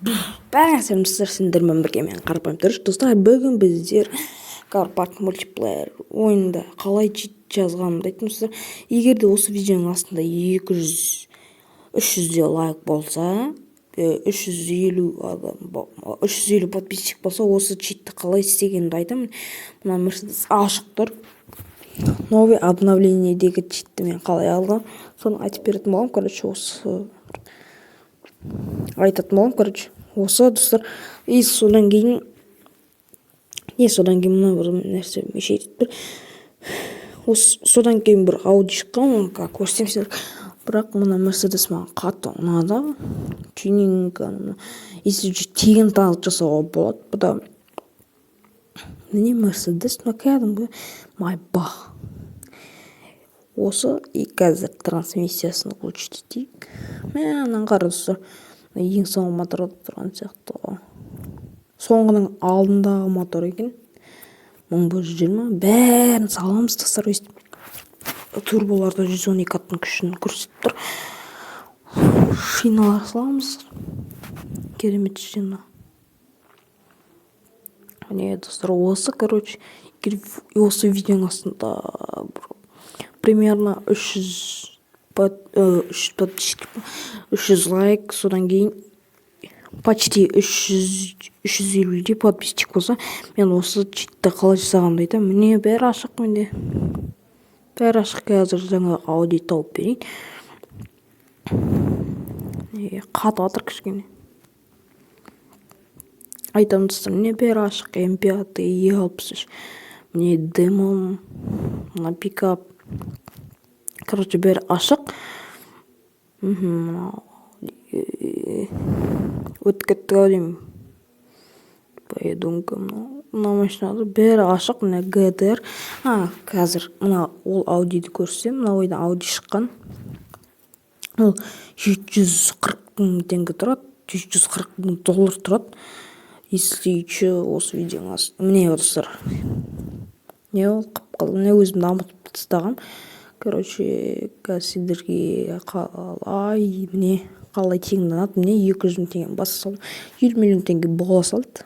бәрі нәрсемізді сендермен бірге мен қарапайым түріш достар. Бүгін біздер Карпат мультиплеер ойында қалай чит жазғанымды айтыңыздар. Егер де осы видеоның астында 300 лайк болса, 350 подписчик болса, осы читті қалай істегенімді айтамын. Мына Мерседес ашық тұр. Новый обновлениедегі читті мен қалай алғам, соны айтып беретін боламын. Короче, осы айтатын боламын. Короче, осы достар. И содан кейін мына бір нәрсе мешейтіп бір. Содан кейін бір ауди шыққан, как көрсем сіздер. Бірақ мына Мерседес маған қатты ұнады. Тюнинг, если тегін таныс жасауға болады. Бұда міне Мерседес, кәдімгі майбах. Осы и қазір трансмиссиясын включить етейік. Мен қарасыздар, ең соңғы моторда тұрған сияқты. Соңғының алдындағы мотор екен. 1120. Бәрін саламыз достар. Турболарда 112 аттың күшін көрсетіп тұр. Шиналар саламыз. Керемет шина. Міне достар, осы, короче, осы видеоның астында примерно 300 лайк, содан кейін почти 350 подписчик болса, мен осы читті қалай жасағанымды айтамын. Міне бәрі ашық менде. Бәрі ашық. Қазір жаңа ауди тауып берейін. Қатып атыр кішкене. Айтамын достар, міне бәрі ашық. М5, E63. Міне демон, мына пикап. Короче, бәрі ашық. Өтіп кеттік аудим. Поедунка, мына машинада бәрі ашық. Мына ГТР. Қазір мына ол аудиді көрсем, мына ойда ауди шыққан. Ол 740 000 теңге тұрады. 740 000 доллар тұрады. Если осы видеоның астында. Міне достар. Не ол қып-қыл. Міне өзім дамытып тастағам. Короче, сіздерге қалай тегінданады. Міне 200 000 теңге баса салды. 20 миллион теңге бола салды.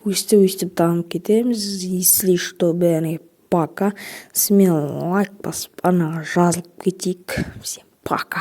Өстіп дамып кетеміз. Если что, бәріне пока. Смело лайк басып, анаға жазылып кетейік. Всем пока.